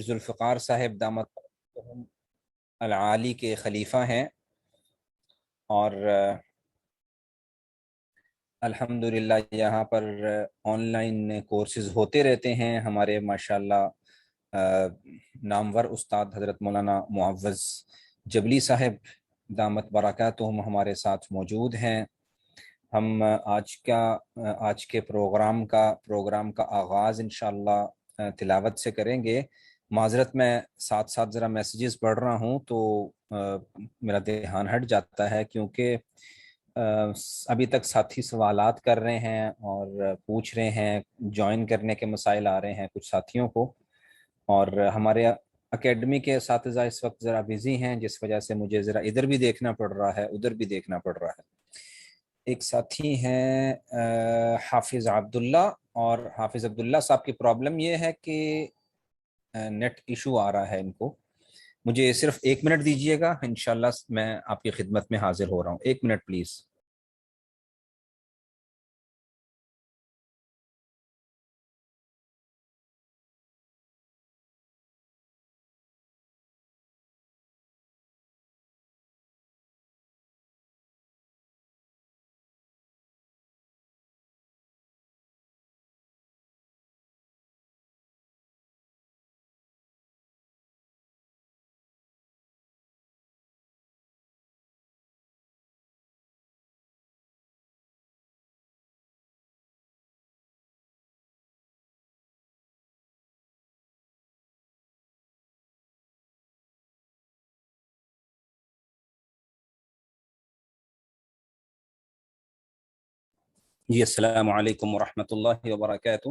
ذوالفقار صاحب دامت العالی کے خلیفہ ہیں، اور الحمدللہ یہاں پر آن لائن کورسز ہوتے رہتے ہیں۔ ہمارے ماشاءاللہ نامور استاد حضرت مولانا معوض جبلی صاحب دامت برکاتہم ہمارے ساتھ موجود ہیں۔ ہم آج کے پروگرام کا آغاز انشاءاللہ تلاوت سے کریں گے۔ معذرت، میں ساتھ ساتھ ذرا میسیجز پڑھ رہا ہوں تو میرا دھیان ہٹ جاتا ہے، کیونکہ ابھی تک ساتھی سوالات کر رہے ہیں اور پوچھ رہے ہیں، جوائن کرنے کے مسائل آ رہے ہیں کچھ ساتھیوں کو، اور ہمارے اکیڈمی کے اساتذہ اس وقت ذرا بزی ہیں، جس وجہ سے مجھے ذرا ادھر بھی دیکھنا پڑ رہا ہے ادھر بھی دیکھنا پڑ رہا ہے۔ ایک ساتھی ہیں حافظ عبداللہ، اور حافظ عبداللہ صاحب کی پرابلم یہ ہے کہ نیٹ ایشو آ رہا ہے ان کو۔ مجھے صرف 1 منٹ دیجیے گا، انشاءاللہ میں آپ کی خدمت میں حاضر ہو رہا ہوں۔ 1 منٹ پلیز۔ جی السلام علیکم ورحمۃ اللہ وبرکاتہ۔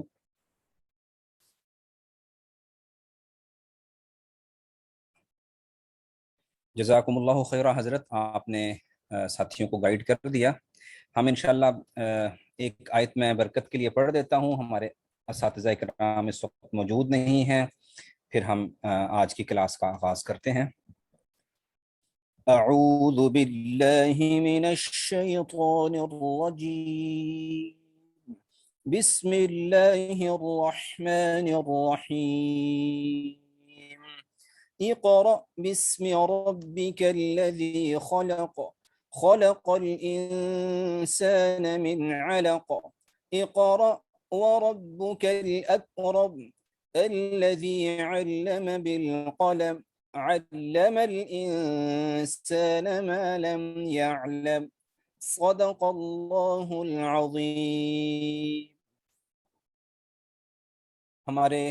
جزاکم اللہ خیرہ حضرت، آپ نے ساتھیوں کو گائیڈ کر دیا۔ ہم انشاءاللہ ایک آیت میں برکت کے لیے پڑھ دیتا ہوں، ہمارے اساتذہ کرام اس وقت موجود نہیں ہیں، پھر ہم آج کی کلاس کا آغاز کرتے ہیں۔ اعوذ باللہ من الشیطان الرجیم، بسم اللہ الرحمن الرحیم۔ اقرأ باسم ربك الذي خلق، خلق الإنسان من علق، اقرأ وربك الأكرم الذي علم بالقلم، علم الإنسان ما لم يعلم، صدق اللہ العظیم۔ ہمارے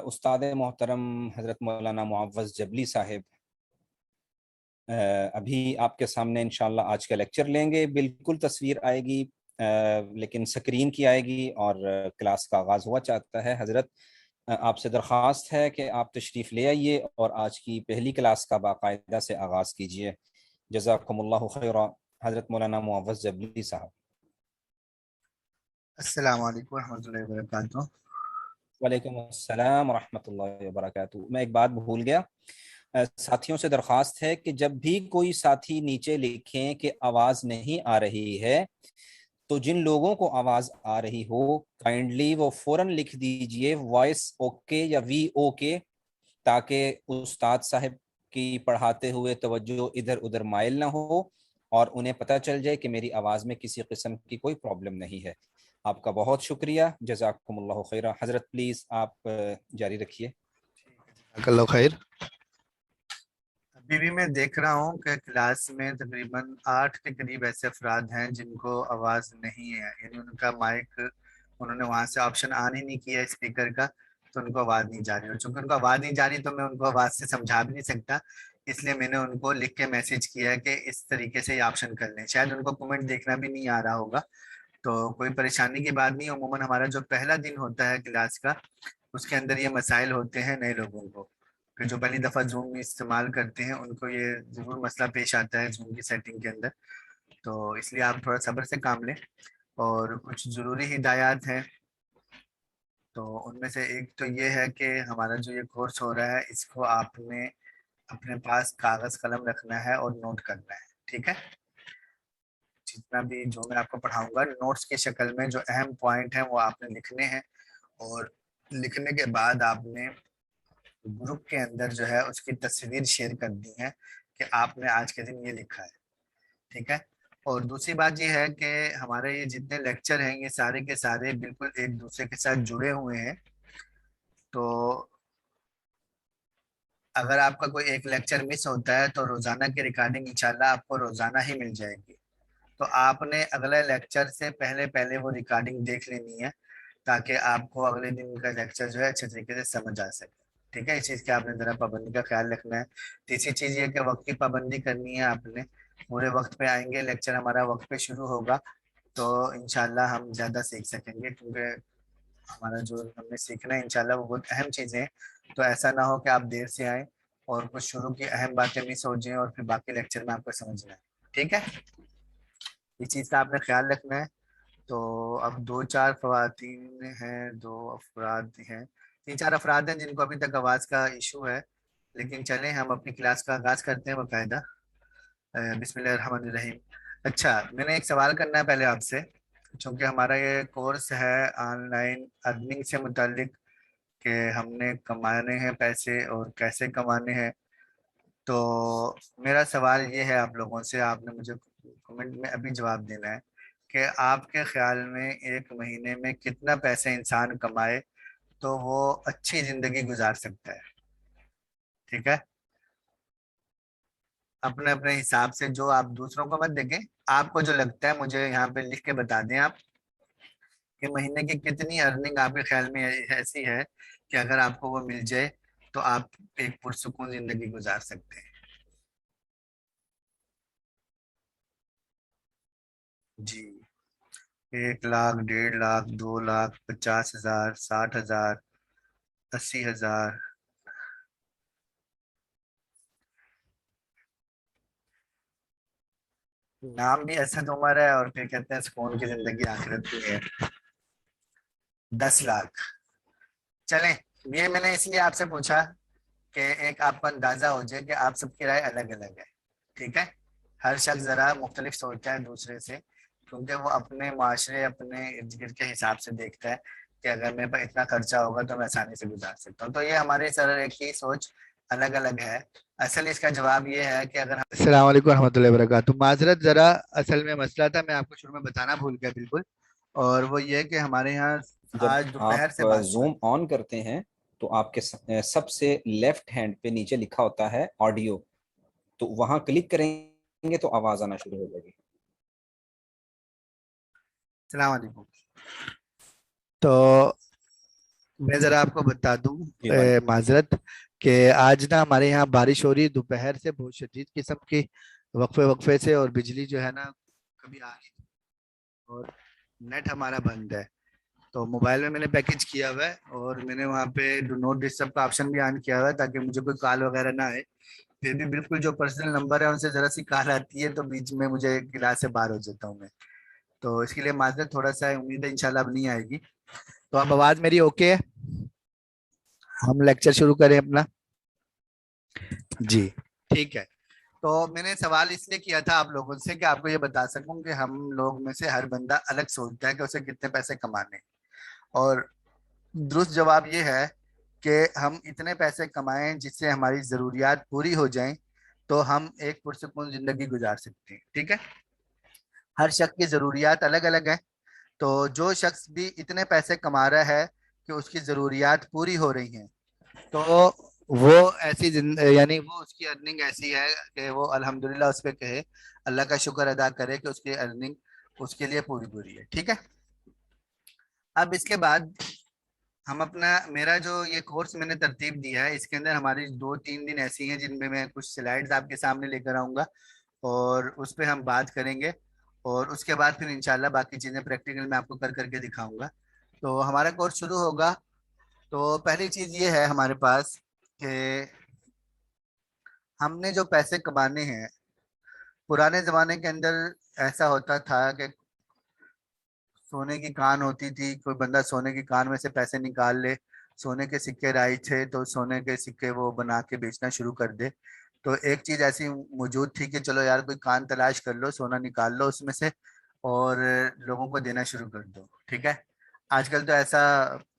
استاد محترم حضرت مولانا معوض جبلی صاحب ابھی آپ کے سامنے انشاءاللہ آج کا لیکچر لیں گے۔ بالکل تصویر آئے گی لیکن سکرین کی آئے گی، اور کلاس کا آغاز ہوا چاہتا ہے۔ حضرت آپ سے درخواست ہے کہ آپ تشریف لے آئیے اور آج کی پہلی کلاس کا باقاعدہ سے آغاز کیجیے۔ جزاکم اللہ خیرہ۔ حضرت مولانا معوض جبلی صاحب۔ السلام علیکم ورحمۃ اللہ وبرکاتہ۔ وعلیکم السلام ورحمۃ اللہ وبرکاتہ۔ میں ایک بات بھول گیا، ساتھیوں سے درخواست ہے کہ جب بھی کوئی ساتھی نیچے لکھیں کہ آواز نہیں آ رہی ہے، تو جن لوگوں کو آواز آ رہی ہو کائنڈلی وہ فوراً لکھ دیجئے وائس اوکے یا وی اوکے، تاکہ استاد صاحب کی پڑھاتے ہوئے توجہ ادھر ادھر مائل نہ ہو اور انہیں پتہ چل جائے کہ میری آواز میں کسی قسم کی کوئی پرابلم نہیں ہے۔ آپ کا بہت شکریہ، جزاکم اللہ خیرہ۔ حضرت پلیز آپ جاری رکھیے۔ جزاک اللہ خیر۔ ابھی بھی میں دیکھ رہا ہوں کہ کلاس میں تقریباً 8 کے قریب ایسے افراد ہیں جن کو آواز نہیں ہے، یعنی ان کا مائک انہوں نے وہاں سے آپشن آن ہی نہیں کیا اسپیکر کا، تو ان کو آواز نہیں جا رہی، اور چونکہ ان کو آواز نہیں جا رہی تو میں ان کو آواز سے سمجھا بھی نہیں سکتا، اس لیے میں نے ان کو لکھ کے میسج کیا ہے کہ اس طریقے سے یہ آپشن کر لیں۔ شاید ان کو کمنٹ دیکھنا بھی نہیں آ رہا ہوگا، تو کوئی پریشانی کی بات نہیں۔ عموماً ہمارا جو پہلا دن ہوتا ہے کلاس کا، اس کے اندر یہ مسائل ہوتے ہیں نئے لوگوں کو، کہ جو پہلی دفعہ زوم میں استعمال کرتے ہیں ان کو یہ ضرور مسئلہ پیش آتا ہے زوم کی سیٹنگ کے اندر، تو اس لیے آپ تھوڑا صبر سے کام لیں۔ اور کچھ ضروری ہدایات ہیں، تو ان میں سے ایک تو یہ ہے کہ ہمارا جو یہ کورس ہو رہا ہے اس کو آپ نے اپنے پاس کاغذ قلم رکھنا ہے اور نوٹ کرنا ہے، ٹھیک ہے؟ جتنا بھی جو میں آپ کو پڑھاؤں گا نوٹس کی شکل میں جو اہم پوائنٹ ہیں وہ آپ نے لکھنے ہیں، اور لکھنے کے بعد آپ نے گروپ کے اندر جو ہے اس کی تصویر شیئر کر دی ہے کہ آپ نے آج کے دن یہ لکھا ہے، ٹھیک ہے۔ اور دوسری بات یہ ہے کہ ہمارے یہ جتنے لیکچر ہیں یہ سارے کے سارے بالکل ایک دوسرے کے ساتھ جڑے ہوئے ہیں، تو اگر آپ کا کوئی ایک لیکچر مس ہوتا ہے تو روزانہ کی ریکارڈنگ انشاءاللہ آپ کو روزانہ ہی مل جائے گی، تو آپ نے اگلے لیکچر سے پہلے پہلے وہ ریکارڈنگ دیکھ لینی ہے تاکہ آپ کو اگلے دن کا لیکچر جو ہے اچھے طریقے سے سمجھ آ سکے، ٹھیک ہے۔ اس چیز کا آپ نے ذرا پابندی کا خیال رکھنا ہے۔ تیسری چیز یہ کہ وقت کی پابندی کرنی ہے آپ نے، پورے وقت پہ آئیں گے، لیکچر ہمارا وقت پہ شروع ہوگا تو انشاءاللہ ہم زیادہ سیکھ سکیں گے، کیونکہ ہمارا جو ہم نے سیکھنا ہے انشاءاللہ وہ بہت اہم چیزیں ہیں، تو ایسا نہ ہو کہ آپ دیر سے آئیں اور کچھ شروع کی اہم باتیں مس ہو جائیں اور پھر باقی لیکچر میں آپ کو سمجھنا ہے، ٹھیک ہے۔ اس چیز کا آپ نے خیال رکھنا ہے۔ تو اب دو چار خواتین ہیں، دو افراد ہیں، تین چار افراد ہیں جن کو ابھی تک آواز کا ایشو ہے، لیکن چلیں ہم اپنی کلاس کا آغاز کرتے ہیں باقاعدہ۔ بسم اللہ الرحمن الرحیم۔ اچھا، میں نے ایک سوال کرنا ہے پہلے آپ سے، چونکہ ہمارا یہ کورس ہے آن لائن ارننگ سے متعلق، کہ ہم نے کمانے ہیں پیسے اور کیسے کمانے ہیں، تو میرا سوال یہ ہے آپ لوگوں سے، آپ نے مجھے کمنٹ میں ابھی جواب دینا ہے کہ آپ کے خیال میں ایک مہینے میں کتنا پیسے انسان کمائے تو وہ اچھی زندگی گزار سکتا ہے، ٹھیک ہے۔ اپنے اپنے حساب سے، جو آپ دوسروں کو مت دیکھیں، آپ کو جو لگتا ہے مجھے یہاں پہ لکھ کے بتا دیں آپ کہ مہینے کی کتنی ارننگ آپ کے خیال میں ایسی ہے کہ اگر آپ کو وہ مل جائے تو آپ ایک پرسکون زندگی گزار سکتے ہیں۔ جی، 1 لاکھ، 1.5 لاکھ، 2 لاکھ، 50,000، 60,000، 80,000۔ نام بھی اسد عمر ہے اور پھر کہتے ہیں سکون کی زندگی آخرت کی ہے۔ 10 لاکھ، چلیں، یہ میں نے اس لیے آپ سے پوچھا کہ ایک آپ کو اندازہ ہو جائے کہ آپ سب کی رائے الگ الگ ہے، ٹھیک ہے۔ ہر شخص ذرا مختلف سوچتا ہے دوسرے سے، کیونکہ وہ اپنے معاشرے، اپنے ارد گرد کے حساب سے دیکھتا ہے کہ اگر میرے پاس اتنا خرچہ ہوگا تو میں آسانی سے گزار سکتا ہوں، تو یہ ہمارے سر ایک ہی سوچ الگ الگ ہے۔ اصل اس کا جواب یہ ہے کہ اگر السلام علیکم ورحمۃ اللہ وبرکاتہ، معذرت ذرا، اصل میں مسئلہ تھا، میں آپ کو شروع میں بتانا بھول گیا بالکل، اور وہ یہ کہ ہمارے یہاں جب آج دوپہر آپ سے بات ہوا زوم آن کرتے ہیں تو آپ کے سب سے لیفٹ ہینڈ پہ نیچے لکھا ہوتا ہے آڈیو، تو وہاں کلک کریں گے تو آواز آنا شروع ہو جائے گی۔ السلام علیکم۔ تو میں ذرا آپ کو بتا دوں، جی وعلیکم۔ معذرت، کہ آج نا ہمارے یہاں بارش ہو رہی ہے دوپہر سے، بہت شدید قسم کی، وقفے وقفے سے، اور بجلی جو ہے نا کبھی آ رہی اور نیٹ ہمارا بند ہے، تو موبائل میں نے پیکج کیا ہوا ہے اور میں نے وہاں پہ ڈو نوٹ ڈسٹرب کا آپشن بھی آن کیا ہوا ہے تاکہ مجھے کوئی کال وغیرہ نہ آئے، پھر بھی بالکل جو پرسنل نمبر ہے ان سے ذرا سی کال آتی ہے تو بیچ میں مجھے کلاس سے باہر ہو جاتا ہوں میں، تو اس کے لیے معذرت، تھوڑا سا امید ہے انشاءاللہ اب نہیں آئے گی۔ تو اب آواز میری اوکے ہے؟ ہم لیکچر شروع کریں اپنا؟ جی ٹھیک ہے۔ تو میں نے سوال اس لیے کیا تھا آپ لوگوں سے کہ آپ کو یہ بتا سکوں کہ ہم لوگ میں سے ہر بندہ الگ سوچتا ہے کہ اسے کتنے پیسے کمانے، اور درست جواب یہ ہے کہ ہم اتنے پیسے کمائیں جس سے ہماری ضروریات پوری ہو جائیں تو ہم ایک پرسکون زندگی گزار سکتے ہیں، ٹھیک ہے۔ ہر شخص کی ضروریات الگ الگ ہیں، تو جو شخص بھی اتنے پیسے کما رہا ہے کہ اس کی ضروریات پوری ہو رہی ہیں تو وہ ایسی یعنی وہ اس کی ارننگ ایسی ہے کہ وہ الحمدللہ اس پہ کہے، اللہ کا شکر ادا کرے کہ اس کی ارننگ اس کے لیے پوری پوری ہے، ٹھیک ہے۔ اب اس کے بعد ہم اپنا، میرا جو یہ کورس میں نے ترتیب دیا ہے اس کے اندر ہماری 2-3 دن ایسی ہیں جن میں میں کچھ سلائیڈز آپ کے سامنے لے کر آؤں گا اور اس پہ ہم بات کریں گے، اور اس کے بعد پھر انشاءاللہ باقی چیزیں پریکٹیکل میں آپ کو کر کر کے دکھاؤں گا۔ تو ہمارا کورس شروع ہوگا، تو پہلی چیز یہ ہے ہمارے پاس کہ ہم نے جو پیسے کمانے ہیں، پرانے زمانے کے اندر ایسا ہوتا تھا کہ سونے کی کان ہوتی تھی، کوئی بندہ سونے کی کان میں سے پیسے نکال لے، سونے کے سکے رائج تھے تو سونے کے سکے وہ بنا کے بیچنا شروع کر دے، تو ایک چیز ایسی موجود تھی کہ چلو یار کوئی کان تلاش کر لو، سونا نکال لو اس میں سے اور لوگوں کو دینا شروع کر دو، ٹھیک ہے۔ آج کل تو ایسا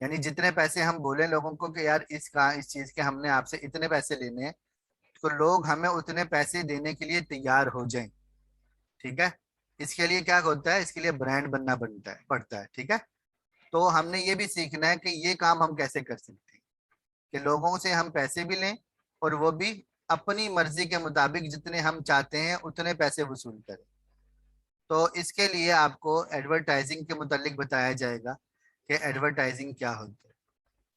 یعنی جتنے پیسے ہم بولیں لوگوں کو کہ یار اس چیز کے ہم نے آپ سے اتنے پیسے لینے ہیں، تو لوگ ہمیں اتنے پیسے دینے کے لیے تیار ہو جائیں، ٹھیک ہے۔ اس کے لیے کیا ہوتا ہے، اس کے لیے برانڈ بننا پڑتا ہے، ٹھیک ہے۔ تو ہم نے یہ بھی سیکھنا ہے کہ یہ کام ہم کیسے کر سکتے ہیں کہ لوگوں سے ہم پیسے بھی لیں اور وہ بھی اپنی مرضی کے مطابق جتنے ہم چاہتے ہیں اتنے پیسے وصول کریں۔ تو اس کے لیے آپ کو ایڈورٹائزنگ کے متعلق بتایا جائے گا کہ ایڈورٹائزنگ کیا ہوتا ہے،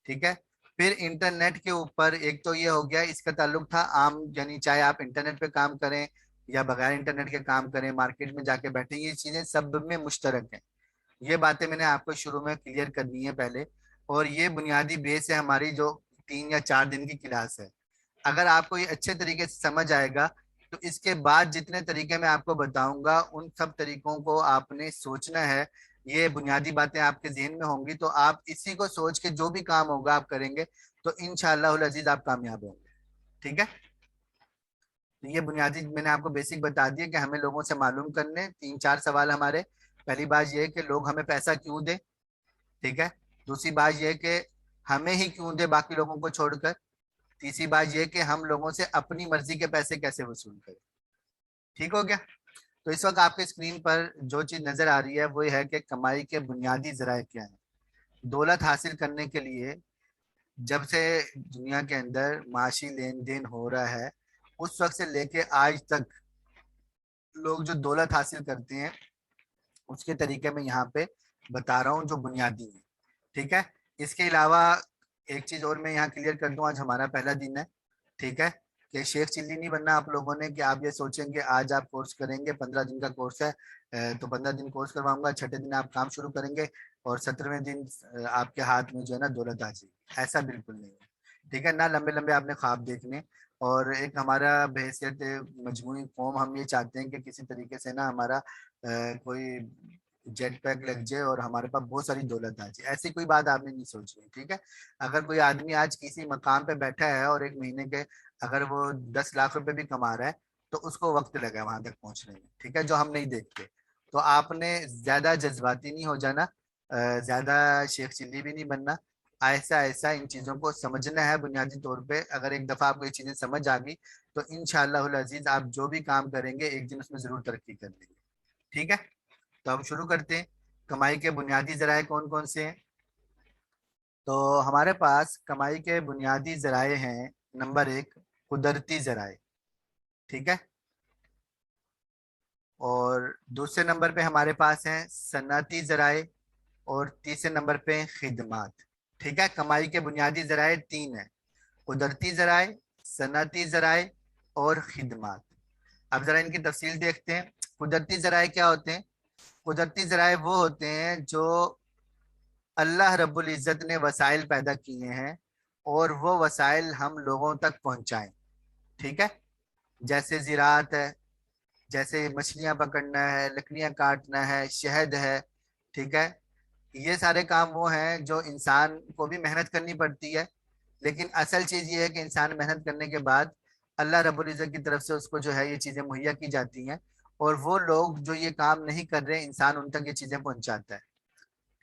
ٹھیک ہے۔ پھر انٹرنیٹ کے اوپر ایک تو یہ ہو گیا، اس کا تعلق تھا عام، یعنی چاہے آپ انٹرنیٹ پہ کام کریں یا بغیر انٹرنیٹ کے کام کریں، مارکیٹ میں جا کے بیٹھیں، یہ چیزیں سب میں مشترک ہیں۔ یہ باتیں میں نے آپ کو شروع میں کلیئر کرنی ہے پہلے، اور یہ بنیادی بیس ہے ہماری جو 3 یا 4 دن کی کلاس ہے۔ اگر آپ کو یہ اچھے طریقے سے سمجھ آئے گا تو اس کے بعد جتنے طریقے میں آپ کو بتاؤں گا ان سب طریقوں کو آپ نے سوچنا ہے۔ یہ بنیادی باتیں آپ کے ذہن میں ہوں گی تو آپ اسی کو سوچ کے جو بھی کام ہوگا آپ کریں گے تو انشاءاللہ العزیز آپ کامیاب ہوں گے، ٹھیک ہے۔ تو یہ بنیادی میں نے آپ کو بیسک بتا دیا کہ ہمیں لوگوں سے معلوم کرنے 3 4 سوال ہمارے۔ پہلی بات یہ کہ لوگ ہمیں پیسہ کیوں دیں، ٹھیک ہے۔ دوسری بات یہ کہ ہمیں ہی کیوں دے باقی لوگوں کو چھوڑ کر۔ تیسری بات یہ کہ ہم لوگوں سے اپنی مرضی کے پیسے کیسے وصول کریں، ٹھیک ہو گیا۔ تو اس وقت آپ کے اسکرین پر جو چیز نظر آ رہی ہے وہ یہ ہے کہ کمائی کے بنیادی ذرائع کیا ہیں۔ دولت حاصل کرنے کے لیے جب سے دنیا کے اندر معاشی لین دین ہو رہا ہے اس وقت سے لے کے آج تک لوگ جو دولت حاصل کرتے ہیں اس کے طریقے میں یہاں پہ بتا رہا ہوں جو بنیادی ہے، ٹھیک ہے۔ اس کے علاوہ ایک چیز اور میں یہاں کلیئر کر دوں، آج ہمارا پہلا دن ہے، ٹھیک ہے، کہ شیخ چلی نہیں بننا آپ لوگوں نے کہ آپ یہ سوچیں کہ آج آپ کورس کریں گے، 15 دن کا کورس ہے تو 15 دن کورس کرواؤں گا، چھٹے دن آپ کام شروع کریں گے اور 17ویں دن آپ کے ہاتھ میں جو ہے نا دولت آ جائے گی۔ ایسا بالکل نہیں ہے، ٹھیک ہے نا، لمبے لمبے آپ نے خواب دیکھنے۔ اور ایک ہمارا بحیثیت مجموعی قوم ہم یہ چاہتے ہیں کہ کسی طریقے سے نا ہمارا کوئی جیٹ پیک لگ جائے اور ہمارے پاس بہت ساری دولت آ جائے، ایسی کوئی بات آپ نے نہیں سوچی، ٹھیک ہے۔ اگر کوئی آدمی آج کسی مقام پہ بیٹھا ہے اور ایک مہینے کے اگر وہ 10 لاکھ روپے بھی کما رہا ہے تو اس کو وقت لگا ہے وہاں تک پہنچنے میں، ٹھیک ہے، جو ہم نہیں دیکھتے۔ تو آپ نے زیادہ جذباتی نہیں ہو جانا، زیادہ شیخ چلی بھی نہیں بننا، ایسا ایسا ان چیزوں کو سمجھنا ہے بنیادی طور پہ۔ اگر ایک دفعہ آپ کو یہ چیزیں سمجھ آ گئی تو انشاءاللہ العزیز آپ جو بھی کام کریں گے ایک دن اس میں ضرور ترقی کر لیں گے، ٹھیک ہے۔ تو ہم شروع کرتے ہیں۔ کمائی کے بنیادی ذرائع کون کون سے ہیں؟ تو ہمارے پاس کمائی کے بنیادی ذرائع ہیں، نمبر 1 قدرتی ذرائع، ٹھیک ہے، اور دوسرے نمبر پہ ہمارے پاس ہیں صنعتی ذرائع، اور تیسرے نمبر پہ خدمات، ٹھیک ہے۔ کمائی کے بنیادی ذرائع 3 ہیں، قدرتی ذرائع، صنعتی ذرائع اور خدمات۔ اب ذرا ان کی تفصیل دیکھتے ہیں۔ قدرتی ذرائع کیا ہوتے ہیں؟ قدرتی ذرائع وہ ہوتے ہیں جو اللہ رب العزت نے وسائل پیدا کیے ہیں اور وہ وسائل ہم لوگوں تک پہنچائیں، ٹھیک ہے۔ جیسے زراعت ہے، جیسے مچھلیاں پکڑنا ہے، لکڑیاں کاٹنا ہے، شہد ہے، ٹھیک ہے۔ یہ سارے کام وہ ہیں جو انسان کو بھی محنت کرنی پڑتی ہے، لیکن اصل چیز یہ ہے کہ انسان محنت کرنے کے بعد اللہ رب العزت کی طرف سے اس کو جو ہے یہ چیزیں مہیا کی جاتی ہیں، اور وہ لوگ جو یہ کام نہیں کر رہے انسان ان تک یہ چیزیں پہنچاتا ہے،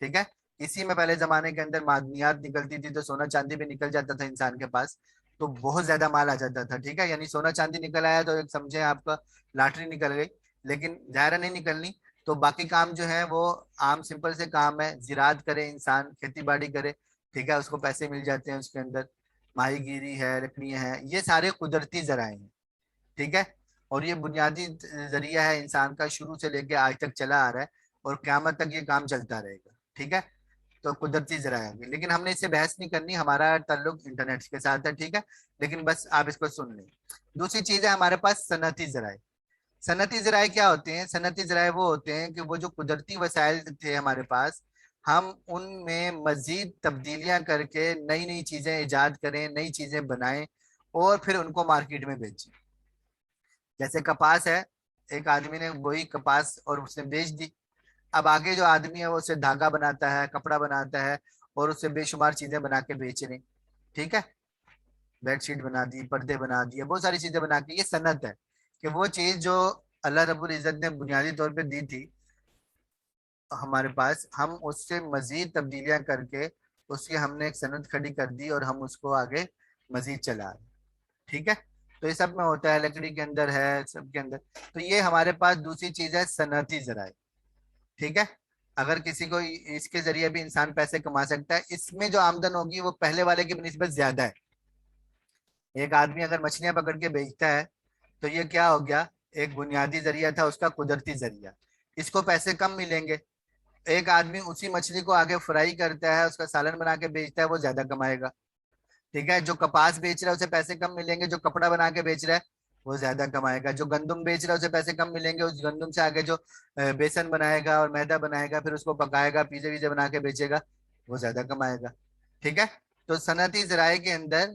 ٹھیک ہے۔ اسی میں پہلے زمانے کے اندر معدنیات نکلتی تھی تو سونا چاندی بھی نکل جاتا تھا انسان کے پاس، تو بہت زیادہ مال آ جاتا تھا، ٹھیک ہے۔ یعنی سونا چاندی نکل آیا تو ایک سمجھے آپ کا لاٹری نکل گئی، لیکن ظاہر نہیں نکلنی، تو باقی کام جو ہے وہ عام سمپل سے کام ہے، زراعت کرے انسان، کھیتی باڑی کرے، ٹھیک ہے، اس کو پیسے مل جاتے ہیں اس کے اندر، ماہی گیری ہے، لکڑیاں ہیں، یہ سارے قدرتی ذرائع ہیں، ٹھیک ہے۔ اور یہ بنیادی ذریعہ ہے انسان کا، شروع سے لے کے آج تک چلا آ رہا ہے اور قیامت تک یہ کام چلتا رہے گا، ٹھیک ہے۔ تو قدرتی ذرائع ہوگی، لیکن ہم نے اس سے بحث نہیں کرنی، ہمارا تعلق انٹرنیٹ کے ساتھ ہے، ٹھیک ہے، لیکن بس آپ اس کو سن لیں۔ دوسری چیز ہے ہمارے پاس صنعتی ذرائع۔ صنعتی ذرائع کیا ہوتے ہیں؟ صنعتی ذرائع وہ ہوتے ہیں کہ وہ جو قدرتی وسائل تھے ہمارے پاس، ہم ان میں مزید تبدیلیاں کر کے نئی نئی چیزیں ایجاد کریں، نئی چیزیں بنائیں اور پھر ان کو مارکیٹ میں بیچیں۔ جیسے کپاس ہے، ایک آدمی نے وہی کپاس اور اس نے بیچ دی، اب آگے جو آدمی ہے وہ اسے دھاگا بناتا ہے، کپڑا بناتا ہے اور اس سے بے شمار چیزیں بنا کے بیچ رہے ہیں، ٹھیک ہے، بیڈ شیٹ بنا دی، پردے بنا دیے، بہت ساری چیزیں بنا کے، یہ صنعت ہے کہ وہ چیز جو اللہ رب العزت نے بنیادی طور پہ دی تھی ہمارے پاس، ہم اس سے مزید تبدیلیاں کر کے اس کی ہم نے ایک سند کھڑی کر دی اور ہم اس کو آگے مزید چلا رہے ہیں، ٹھیک ہے. تو یہ سب میں ہوتا ہے، لکڑی کے اندر ہے، سب کے اندر. تو یہ ہمارے پاس دوسری چیز ہے صنعتی ذرائع. ٹھیک ہے. اگر کسی کو اس کے ذریعے بھی انسان پیسے کما سکتا ہے، اس میں جو آمدن ہوگی وہ پہلے والے کی بنسبت زیادہ ہے. ایک آدمی اگر مچھلیاں پکڑ کے بیچتا ہے تو یہ کیا ہو گیا، ایک بنیادی ذریعہ تھا اس کا قدرتی ذریعہ، اس کو پیسے کم ملیں گے. ایک آدمی اسی مچھلی کو آگے فرائی کرتا ہے، اس کا سالن بنا کے بیچتا ہے، وہ زیادہ کمائے گا. ٹھیک ہے. جو کپاس بیچ رہا ہے اسے پیسے کم ملیں گے، جو کپڑا بنا کے بیچ رہا ہے وہ زیادہ کمائے گا. جو گندم بیچ رہا ہے اسے پیسے کم ملیں گے، اس گندم سے آگے جو بیسن بنائے گا اور میدا بنائے گا، پھر اس کو پکائے گا، پیزے ویزے بنا کے بیچے گا، وہ زیادہ کمائے گا. ٹھیک ہے. تو صنعتی ذرائع کے اندر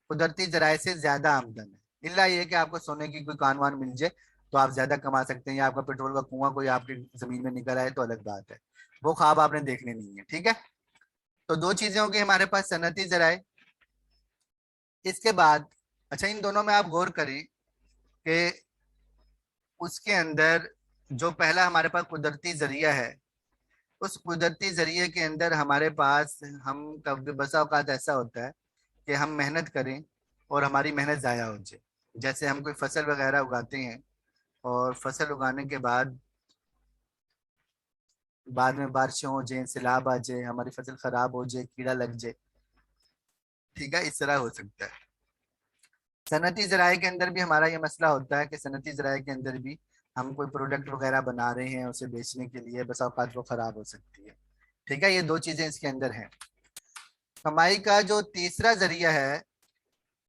قدرتی ذرائع سے زیادہ آمدن ہے، الا یہ کہ آپ کو سونے کی کوئی کان وان مل جائے تو آپ زیادہ کما سکتے ہیں، یا آپ کا پیٹرول کا کنواں کوئی آپ کی زمین میں نکل آئے تو الگ بات ہے، وہ خواب آپ نے دیکھنے نہیں ہے. ٹھیک ہے. تو دو چیزیں ہوں گی ہمارے پاس، صنعتی ذرائع. اس کے بعد اچھا ان دونوں میں آپ غور کریں کہ اس کے اندر جو پہلا ہمارے پاس قدرتی ذریعہ ہے، اس قدرتی ذریعے کے اندر ہمارے پاس ہم کبھی بسا اوقات ایسا ہوتا ہے کہ ہم محنت کریں اور ہماری محنت ضائع ہو جائے. جیسے ہم کوئی فصل وغیرہ اگاتے ہیں اور فصل اگانے کے بعد میں بارشیں ہو جائیں، سیلاب آ جائے، ہماری فصل خراب ہو جائے، کیڑا لگ جائے. ٹھیک ہے. اس طرح ہو سکتا ہے. صنعتی ذرائع کے اندر بھی ہمارا یہ مسئلہ ہوتا ہے کہ صنعتی ذرائع کے اندر بھی ہم کوئی پروڈکٹ وغیرہ بنا رہے ہیں، اسے بیچنے کے لیے بس اوقات وہ خراب ہو سکتی ہے. ٹھیک ہے. یہ دو چیزیں اس کے اندر ہیں. کمائی کا جو تیسرا ذریعہ ہے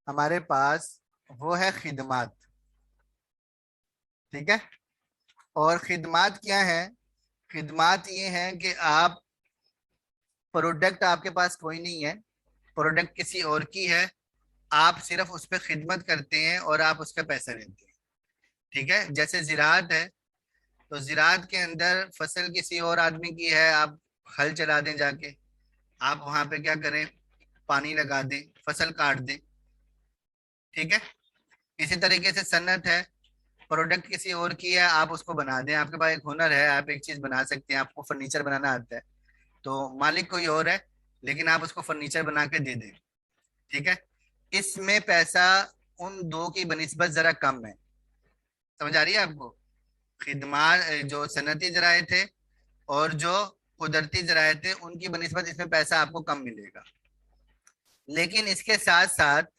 ہمارے پاس وہ ہے خدمات. ٹھیک ہے. اور خدمات کیا ہیں؟ خدمات یہ ہیں کہ آپ پروڈکٹ آپ کے پاس کوئی نہیں ہے، پروڈکٹ کسی اور کی ہے، آپ صرف اس پہ خدمت کرتے ہیں اور آپ اس کا پیسہ لیتے ہیں. ٹھیک ہے. جیسے زراعت ہے، تو زراعت کے اندر فصل کسی اور آدمی کی ہے، آپ ہل چلا دیں، جا کے آپ وہاں پہ کیا کریں، پانی لگا دیں، فصل کاٹ دیں. ٹھیک ہے. اسی طریقے سے صنعت ہے، پروڈکٹ کسی اور کی ہے، آپ اس کو بنا دیں. آپ کے پاس ایک ہنر ہے، آپ ایک چیز بنا سکتے ہیں، آپ کو فرنیچر بنانا آتا ہے، تو مالک کوئی اور ہے لیکن آپ اس کو فرنیچر بنا کے دے دیں. ٹھیک ہے. اس میں پیسہ ان دو کی بنسبت ذرا کم ہے. سمجھ آ رہی ہے آپ کو؟ خدمات جو صنعتی ذرائع تھے اور جو قدرتی ذرائع تھے ان کی بنسبت اس میں پیسہ آپ کو کم ملے گا، لیکن اس کے ساتھ ساتھ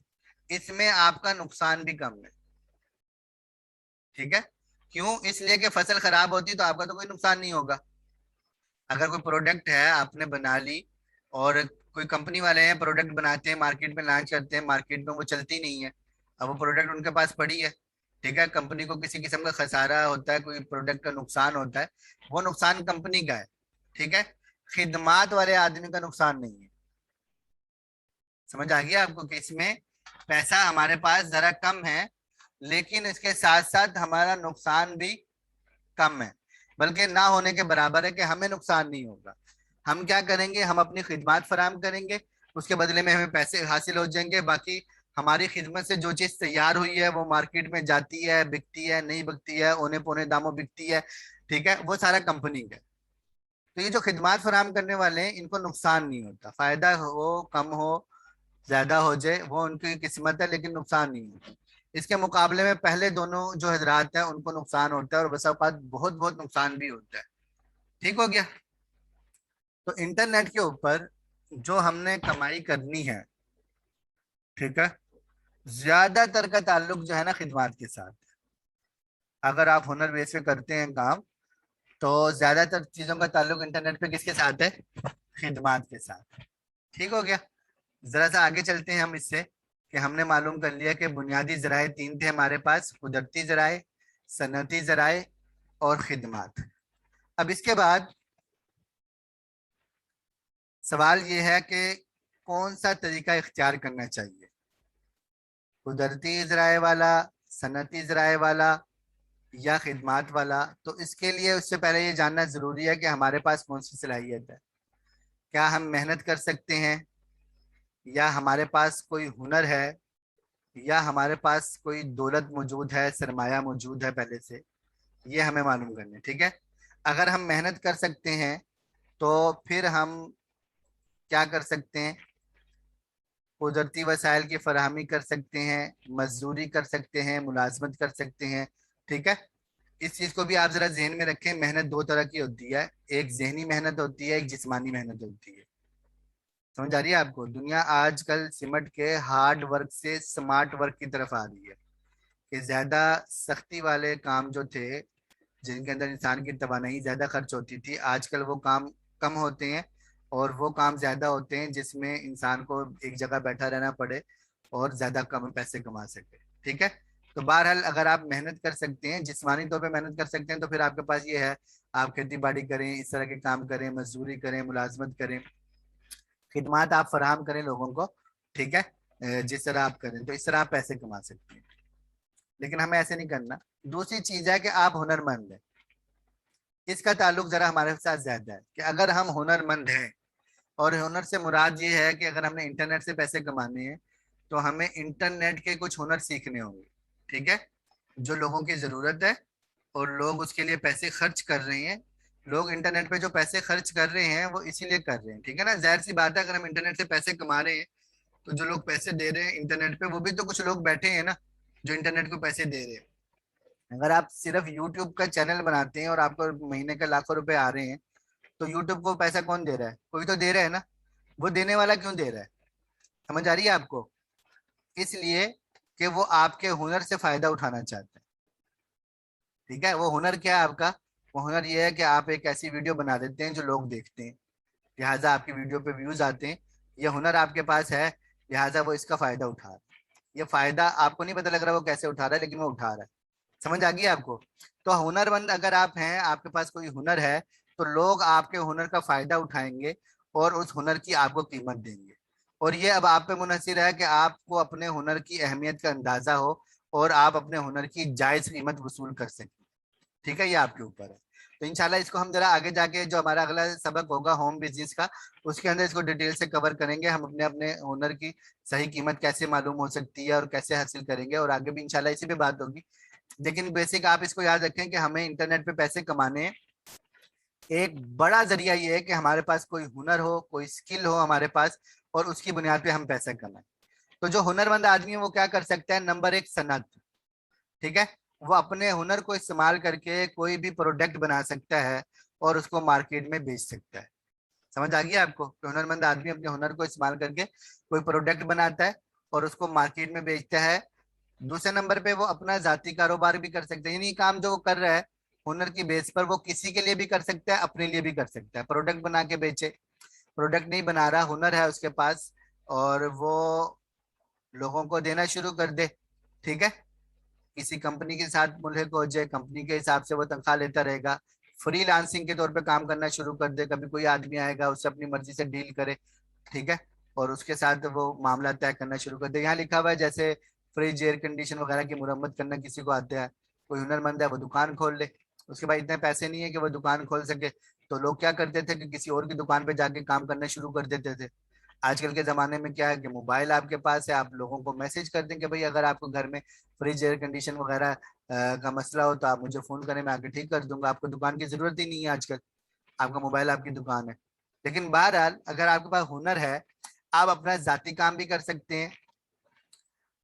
اس میں آپ کا نقصان بھی کم ہے. ٹھیک ہے. کیوں؟ اس لیے کہ فصل خراب ہوتی تو آپ کا تو کوئی نقصان نہیں ہوگا. اگر کوئی پروڈکٹ ہے آپ نے بنا لی اور کوئی کمپنی والے ہیں پروڈکٹ بناتے ہیں، مارکیٹ میں لانچ کرتے ہیں، مارکیٹ میں وہ چلتی نہیں ہے، اب وہ پروڈکٹ ان کے پاس پڑی ہے. ٹھیک ہے. کمپنی کو کسی قسم کا خسارہ ہوتا ہے، کوئی پروڈکٹ کا نقصان ہوتا ہے، وہ نقصان کمپنی کا ہے. ٹھیک ہے. خدمات والے آدمی کا نقصان نہیں ہے. سمجھ آ گیا آپ کو کہ اس میں پیسہ ہمارے پاس ذرا کم ہے لیکن اس کے ساتھ ساتھ ہمارا نقصان بھی کم ہے، بلکہ نہ ہونے کے برابر ہے کہ ہمیں نقصان نہیں ہوگا. ہم کیا کریں گے، ہم اپنی خدمات فراہم کریں گے، اس کے بدلے میں ہمیں پیسے حاصل ہو جائیں گے. باقی ہماری خدمت سے جو چیز تیار ہوئی ہے وہ مارکیٹ میں جاتی ہے، بکتی ہے، نہیں بکتی ہے، اونے پونے داموں بکتی ہے. ٹھیک ہے. وہ سارا کمپنی کا ہے. تو یہ جو خدمات فراہم کرنے والے ہیں ان کو نقصان نہیں ہوتا، فائدہ ہو کم ہو زیادہ ہو جائے وہ ان کی قسمت ہے، لیکن نقصان نہیں ہوتا. اس کے مقابلے میں پہلے دونوں جو حضرات ہیں ان کو نقصان ہوتا ہے، اور بسا اوقات بہت بہت نقصان بھی ہوتا ہے. ٹھیک ہو گیا. تو انٹرنیٹ کے اوپر جو ہم نے کمائی کرنی ہے، ٹھیک ہے، زیادہ تر کا تعلق جو ہے نا خدمات کے ساتھ. اگر آپ ہنر بیس پہ کرتے ہیں کام تو زیادہ تر چیزوں کا تعلق انٹرنیٹ پہ کس کے ساتھ ہے؟ خدمات کے ساتھ. ٹھیک ہو گیا. ذرا سا آگے چلتے ہیں ہم اس سے کہ ہم نے معلوم کر لیا کہ بنیادی ذرائع تین تھے ہمارے پاس، قدرتی ذرائع، صنعتی ذرائع اور خدمات. اب اس کے بعد سوال یہ ہے کہ کون سا طریقہ اختیار کرنا چاہیے، قدرتی ذرائع والا، صنعتی ذرائع والا یا خدمات والا؟ تو اس کے لیے اس سے پہلے یہ جاننا ضروری ہے کہ ہمارے پاس کون سی صلاحیت ہے. کیا ہم محنت کر سکتے ہیں، یا ہمارے پاس کوئی ہنر ہے، یا ہمارے پاس کوئی دولت موجود ہے، سرمایہ موجود ہے پہلے سے. یہ ہمیں معلوم کرنا ہے. ٹھیک ہے. اگر ہم محنت کر سکتے ہیں تو پھر ہم کیا کر سکتے ہیں؟ قدرتی وسائل کی فراہمی کر سکتے ہیں، مزدوری کر سکتے ہیں، ملازمت کر سکتے ہیں، ٹھیک ہے؟ اس چیز کو بھی آپ ذرا ذہن میں رکھیں، محنت دو طرح کی ہوتی ہے، ایک ذہنی محنت ہوتی ہے، ایک جسمانی محنت ہوتی ہے۔ سمجھ آ رہی ہے آپ کو؟ دنیا آج کل سمٹ کے ہارڈ ورک سے سمارٹ ورک کی طرف آ رہی ہے، کہ زیادہ سختی والے کام جو تھے جن کے اندر انسان کی توانائی زیادہ خرچ ہوتی تھی، آج کل وہ کام کم ہوتے ہیں، اور وہ کام زیادہ ہوتے ہیں جس میں انسان کو ایک جگہ بیٹھا رہنا پڑے اور زیادہ کم پیسے کما سکے، ٹھیک ہے؟ تو بہرحال اگر آپ محنت کر سکتے ہیں، جسمانی طور پہ محنت کر سکتے ہیں، تو پھر آپ کے پاس یہ ہے، آپ کھیتی باڑی کریں، اس طرح کے کام کریں، مزدوری کریں، ملازمت کریں، خدمات آپ فراہم کریں لوگوں کو، ٹھیک ہے؟ جس طرح آپ کریں تو اس طرح آپ پیسے کما سکتے ہیں، لیکن ہمیں ایسے نہیں کرنا۔ دوسری چیز ہے کہ آپ ہنر مند ہیں، اس کا تعلق ذرا ہمارے ساتھ زیادہ ہے، کہ اگر ہم ہنر مند ہیں، اور ہنر سے مراد یہ ہے کہ اگر ہم نے انٹرنیٹ سے پیسے کمانے ہیں تو ہمیں انٹرنیٹ کے کچھ ہنر سیکھنے ہوں گے، ٹھیک ہے؟ جو لوگوں کی ضرورت ہے اور لوگ اس کے لیے پیسے خرچ کر رہے ہیں، لوگ انٹرنیٹ پہ جو پیسے خرچ کر رہے ہیں وہ اسی لیے کر رہے ہیں، ٹھیک ہے نا؟ ظاہر سی بات ہے، اگر ہم انٹرنیٹ سے پیسے کما رہے ہیں تو جو لوگ پیسے دے رہے ہیں انٹرنیٹ پہ، وہ بھی تو کچھ لوگ بیٹھے ہیں نا جو انٹرنیٹ کو پیسے دے رہے ہیں۔ اگر آپ صرف یوٹیوب کا چینل بناتے ہیں اور آپ کو مہینے کے لاکھوں روپے آ رہے ہیں، تو یوٹیوب کو پیسہ کون دے رہا ہے؟ کوئی تو دے رہا ہے نا۔ وہ دینے والا کیوں دے رہا ہے؟ سمجھ آ رہی ہے آپ کو؟ اس لیے کہ وہ آپ کے ہنر سے فائدہ اٹھانا چاہتا ہے، ٹھیک ہے؟ وہ ہنر کیا ہے آپ کا؟ وہ ہنر یہ ہے کہ آپ ایک ایسی ویڈیو بنا دیتے ہیں جو لوگ دیکھتے ہیں، لہٰذا آپ کی ویڈیو پہ ویوز آتے ہیں، یہ ہنر آپ کے پاس ہے، لہٰذا وہ اس کا فائدہ اٹھا رہا ہے۔ یہ فائدہ آپ کو نہیں پتا لگ رہا وہ کیسے اٹھا رہا ہے، لیکن وہ اٹھا رہا ہے۔ سمجھ آ گئی آپ کو؟ تو ہنر مند اگر آپ ہیں، آپ کے پاس کوئی ہنر ہے، تو لوگ آپ کے ہنر کا فائدہ اٹھائیں گے اور اس ہنر کی آپ کو قیمت دیں گے، اور یہ اب آپ پہ منحصر ہے کہ آپ کو اپنے ہنر کی اہمیت کا اندازہ ہو اور آپ اپنے ہنر کی جائز قیمت وصول کر سکیں، ٹھیک ہے؟ یہ آپ کے اوپر ہے۔ تو انشاءاللہ اس کو ہم ذرا آگے جا کے جو ہمارا اگلا سبق ہوگا ہوم بزنس کا، اس کے اندر اس کو ڈیٹیل سے کور کریں گے، ہم اپنے ہنر کی صحیح قیمت کیسے معلوم ہو سکتی ہے اور کیسے حاصل کریں گے، اور آگے بھی انشاءاللہ اسی پہ بات ہوگی۔ لیکن بیسک آپ اس کو یاد رکھیں کہ ہمیں انٹرنیٹ پہ پیسے کمانے ہیں، ایک بڑا ذریعہ یہ ہے کہ ہمارے پاس کوئی ہنر ہو، کوئی اسکل ہو ہمارے پاس، اور اس کی بنیاد پہ ہم پیسہ کمائیں۔ تو جو ہنر مند آدمی ہے وہ کیا کر سکتا ہے؟ نمبر ایک، صنعت، ٹھیک ہے؟ وہ اپنے ہنر کو استعمال کر کے کوئی بھی پروڈکٹ بنا سکتا ہے اور اس کو مارکیٹ میں بیچ سکتا ہے۔ سمجھ آ گیا آپ کو؟ ہنر مند آدمی اپنے ہنر کو استعمال کر کے کوئی پروڈکٹ بناتا ہے اور اس کو مارکیٹ میں بیچتا ہے۔ دوسرے نمبر پہ وہ اپنا ذاتی کاروبار بھی کر سکتا ہے، یعنی کام جو وہ کر رہا ہے ہنر کی بیس پر، وہ کسی کے لیے بھی کر سکتا ہے، اپنے لیے بھی کر سکتا ہے، پروڈکٹ بنا کے بیچے، پروڈکٹ نہیں بنا رہا، ہنر ہے اس کے پاس، اور وہ لوگوں کو دینا شروع کر دے، ٹھیک ہے؟ کسی کمپنی کے ساتھ ملحق ہو جائے، کمپنی کے حساب سے وہ تنخواہ لیتا رہے گا، فری لانسنگ کے طور پہ کام کرنا شروع کر دے، کبھی کوئی آدمی آئے گا اس سے اپنی مرضی سے ڈیل کرے، ٹھیک ہے؟ اور اس کے ساتھ وہ معاملہ طے کرنا شروع کر دے۔ یہاں لکھا ہوا ہے جیسے فریج، ایئر کنڈیشن وغیرہ کی مرمت کرنا کسی کو آتا ہے، کوئی ہنر مند ہے وہ دکان کھول لے، اس کے بعد اتنے پیسے نہیں ہے کہ وہ دکان کھول سکے، تو لوگ کیا کرتے تھے کہ کسی اور کی دکان پہ جا کے کام کرنا شروع کر دیتے تھے۔ آج کل کے زمانے میں کیا ہے کہ موبائل آپ کے پاس ہے، آپ لوگوں کو میسج کر دیں کہ بھائی اگر آپ کو گھر میں فریج، ایئر کنڈیشن وغیرہ کا مسئلہ ہو تو آپ مجھے فون کریں، میں آ کے ٹھیک کر دوں گا، آپ کو دکان کی ضرورت ہی نہیں ہے، آج کل آپ کا موبائل آپ کی دکان ہے۔ لیکن بہرحال اگر آپ کے پاس ہنر ہے، آپ اپنا ذاتی کام بھی کر سکتے ہیں،